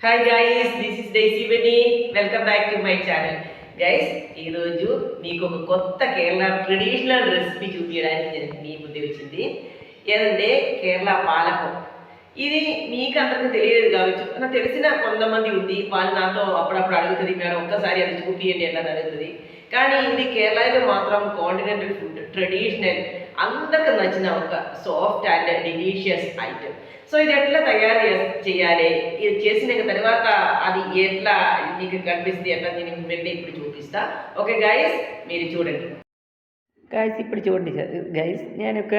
Hi guys, this is Daisy Benny. Welcome back to my channel. Guys, ఈరోజు మీకు ఒక కొత్త కేరళ ట్రెడిషనల్ రెసిపీ చూపించడానికి మీ బుద్ధి వచ్చింది. ఏదంటే కేరళ పాలకం. ఇది మీకు అందరికీ తెలియదు కావచ్చు, నాకు తెలిసిన కొంతమంది ఉంది, వాళ్ళు నాతో అప్పుడప్పుడు అడుగుతుంది, మేడం ఒక్కసారి అది చూపించండి ఎలా అడుగుతుంది. కానీ ఇది కేరళలో మాత్రం కాంటినెంటల్ ఫుడ్, ట్రెడిషనల్, అందరికి నచ్చిన ఒక soft and delicious item. So ఇది ఎట్లా తయారు చేయాలి, ఇది చేసిన తర్వాత అది ఎట్లా మీకు కనిపిస్తుంది, ఎట్లా నేను వెళ్ళి ఇప్పుడు చూపిస్తా. ఓకే గైస్, మీరు చూడండి. గైస్ ఇప్పుడు చూడండి గైస్, నేను ఒక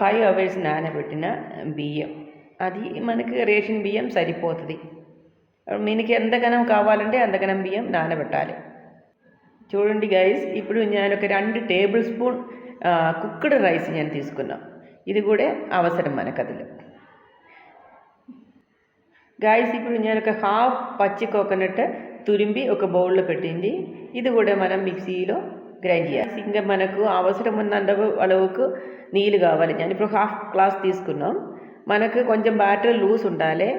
5 hours నానబెట్టిన బియ్యం. అది మనకి రేషన్ బియ్యం సరిపోతుంది. మీకు ఎంతగనం కావాలంటే అంతగనం బియ్యం నానబెట్టాలి. చూడండి గైస్, ఇప్పుడు నేను ఒక 2 tablespoon కుక్డ్ రైస్ నేను తీసుకున్నాం. ఇది కూడా అవసరం మనకు అందులో. గాయస్, ఇప్పుడు నేను ఒక హాఫ్ పచ్చి కోకోనట్ తురిమి ఒక బౌల్లో పెట్టింది. ఇది కూడా మనం మిక్సీలో గ్రైండ్ చేయాలి. ఇంకా మనకు అవసరం ఉన్నంత அளவுకు నీళ్ళు కావాలి. నేను ఇప్పుడు హాఫ్ గ్లాస్ తీసుకున్నాం. మనకు కొంచెం బ్యాటర్ లూజ్ ఉండాలి.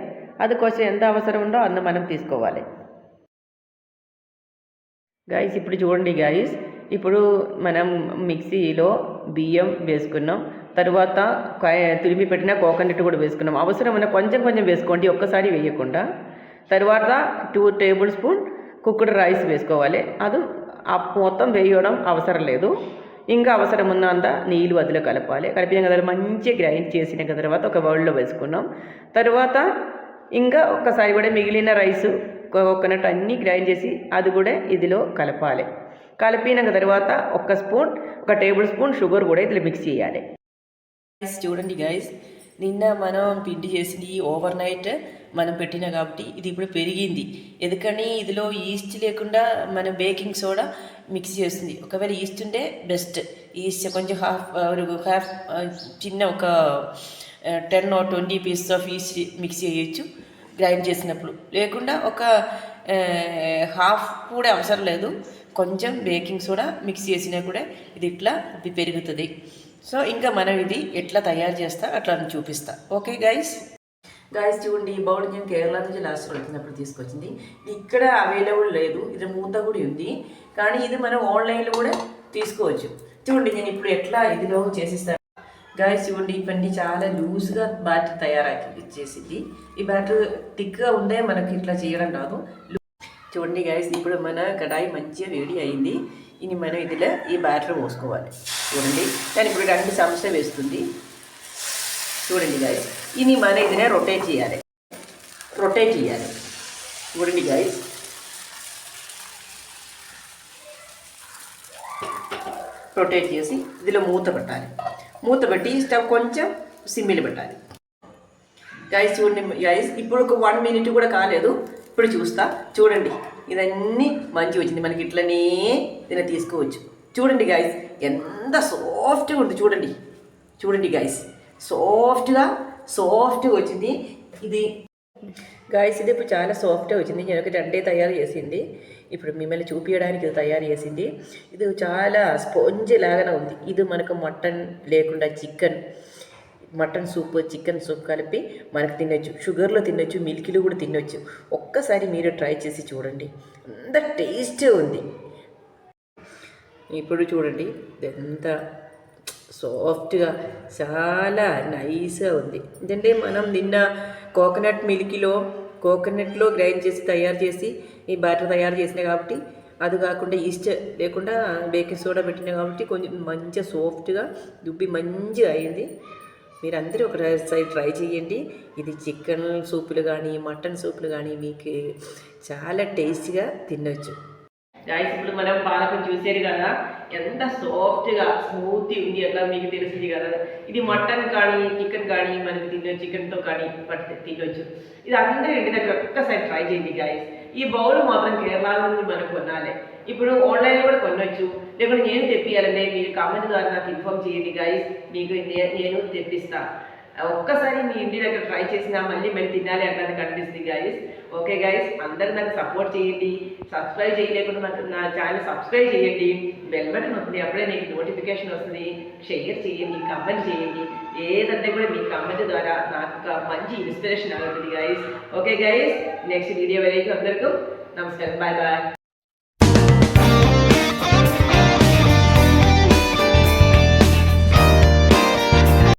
అది కొంచెం ఎంత అవసరం ఉందో అంత మనం తీసుకోవాలి. గాయస్ ఇప్పుడు చూడండి గాయస్, ఇప్పుడు మనం మిక్సీలో బియ్యం వేసుకున్నాం, తర్వాత తురిమి పెట్టిన కోకోనట్ కూడా వేసుకున్నాం. అవసరమైన కొంచెం కొంచెం వేసుకోండి, ఒక్కసారి వేయకుండా. తర్వాత 2 tablespoon కుక్డ్ రైస్ వేసుకోవాలి. అది మొత్తం వేయడం అవసరం లేదు. ఇంకా అవసరం ఉన్నంత నీళ్ళు అందులో కలపాలి. కలిపిన కదా మంచిగా గ్రైండ్ చేసిన తర్వాత ఒక బౌల్లో వేసుకున్నాం. తర్వాత ఇంకా ఒక్కసారి కూడా మిగిలిన రైస్ కోకోనట్ అన్నీ గ్రైండ్ చేసి అది కూడా ఇదిలో కలపాలి. కలిపిన తర్వాత ఒక టేబుల్ స్పూన్ షుగర్ కూడా ఇదిలో మిక్స్ చేయాలి. చూడండి గైస్, నిన్న మనం పిండి చేసింది ఓవర్ నైట్ మనం పెట్టిన కాబట్టి ఇది ఇప్పుడు పెరిగింది. ఎందుకని ఇదిలో ఈస్ట్ లేకుండా మనం బేకింగ్ సోడా మిక్స్ చేస్తుంది. ఒకవేళ ఈస్ట్ ఉంటే బెస్ట్. ఈస్ట్ కొంచెం హాఫ్ చిన్న ఒక 10 or 20 pieces of east mix చేయొచ్చు గ్రైండ్ చేసినప్పుడు. లేకుండా ఒక హాఫ్ కూడా అవసరం లేదు. కొంచెం బేకింగ్ సోడా మిక్స్ చేసినా కూడా ఇది ఇట్లా పెరుగుతుంది. సో ఇంకా మనం ఇది ఎట్లా తయారు చేస్తా అట్లా చూపిస్తా. ఓకే గైస్ చూడండి, ఈ బౌల్ నేను కేరళ నుంచి లాస్ట్ వెళ్తున్నప్పుడు తీసుకొచ్చింది. ఇది ఇక్కడ అవైలబుల్ లేదు, ఇది మూత కూడా ఉంది. కానీ ఇది మనం ఆన్లైన్లో కూడా తీసుకోవచ్చు. చూడండి నేను ఇప్పుడు ఎట్లా ఇదిలో చేసిస్తాను. గాయస్ చూడండి, ఇవన్నీ చాలా లూజ్గా బ్యాటర్ తయారాకి చేసింది. ఈ బ్యాటర్ థిక్గా ఉండే మనకి ఇట్లా చేయడం రాదు. చూడండి గాయస్, ఇప్పుడు మన కడాయి మంచిగా వేడి అయింది. ఇది మనం ఇదిలో ఈ బ్యాటర్ పోసుకోవాలి. చూడండి, దాని ఇప్పుడు 2 చెంచాలు వేస్తుంది. చూడండి గాయస్, ఇది మన ఇదినే రొటేట్ చేయాలి. చూడండి గాయస్, రొటేట్ చేసి ఇదిలో మూత పెట్టాలి. మూత పెట్టి స్టవ్ కొంచెం సిమ్మిలు పెట్టాలి. గైస్ చూడండి గైస్, ఇప్పుడు ఒక 1 minute కూడా కాలేదు. ఇప్పుడు చూస్తా. చూడండి, ఇదన్నీ మంచిగా వచ్చింది. మనకి ఇట్లనే దీన్ని తీసుకోవచ్చు. చూడండి గైస్, ఎంత సాఫ్ట్గా ఉంది. చూడండి గైస్, సాఫ్ట్గా వచ్చింది. ఇది గాయస్, ఇది ఇప్పుడు చాలా సాఫ్ట్గా వచ్చింది. నేను ఒక 2 తయారు చేసింది. ఇప్పుడు మిమ్మల్ని చూపించడానికి ఇది తయారు చేసింది. ఇది చాలా స్పాంజ్ లాగానే ఉంది. ఇది మనకు మటన్ లేకుండా మటన్ సూప్, చికెన్ సూప్ కలిపి మనకు తినొచ్చు. షుగర్లో తినొచ్చు, మిల్క్లో కూడా తినొచ్చు. ఒక్కసారి మీరు ట్రై చేసి చూడండి, అంత టేస్ట్ ఉంది. ఇప్పుడు చూడండి ఎంత సాఫ్ట్గా, చాలా నైస్గా ఉంది. ఎందుకంటే మనం నిన్న కోకోనట్లో గ్రైండ్ చేసి తయారు చేసి ఈ బ్యాటర్ తయారు చేసినా కాబట్టి, అది కాకుండా ఈస్ట్ లేకుండా బేకింగ్ సోడా పెట్టినా కాబట్టి కొంచెం మంచిగా సాఫ్ట్గా దుబ్బి మంచిగా అయింది. మీరందరూ ఒకసారి ట్రై చేయండి. ఇది చికెన్ సూపులు కానీ మటన్ సూపులు కానీ మీకు చాలా టేస్టీగా తినొచ్చు. గాయస్, ఇప్పుడు మనం పాలకం చూసేది కదా, ఎంత సాఫ్ట్గా స్మూత్గా ఉంది. అట్లా మీకు తెలిసింది కదా. ఇది మటన్ కానీ చికెన్ కానీ మనకి తినొచ్చు, చికెన్తో కానీ తినొచ్చు. ఇది అందరూ ఇంటి దగ్గర ఒక్కసారి ట్రై చేయండి గాయస్. ఈ బౌల్ మాత్రం కేరళ నుంచి మనం కొనాలి. ఇప్పుడు ఆన్లైన్లో కూడా కొనవచ్చు, లేకుంటే నేను తెప్పియాలంటే మీరు కామెంట్ ద్వారా నాకు ఇన్ఫార్మ్ చేయండి గాయస్. మీకు నేను తెప్పిస్తా. ఒక్కసారి మీ ఇంటి దగ్గర ట్రై చేసినా మళ్ళీ తినాలి అన్నది కనిపిస్తుంది గాయస్. ఓకే గాయస్, అందరూ నాకు సపోర్ట్ చేయండి. సబ్స్క్రైబ్ చేయలేకుండా నా ఛానల్ సబ్స్క్రైబ్ చేయండి. బెల్ బటన్ వస్తుంది, అప్పుడే నీకు నోటిఫికేషన్ వస్తుంది. షేర్ చేయండి, కమెంట్ చేయండి. ఏదంటే కూడా మీ కమెంట్ ద్వారా నాకు ఒక మంచి ఇన్స్పిరేషన్ అవుతుంది guys. Okay guys, next video వరకు అందరికీ నమస్కారం. Bye bye.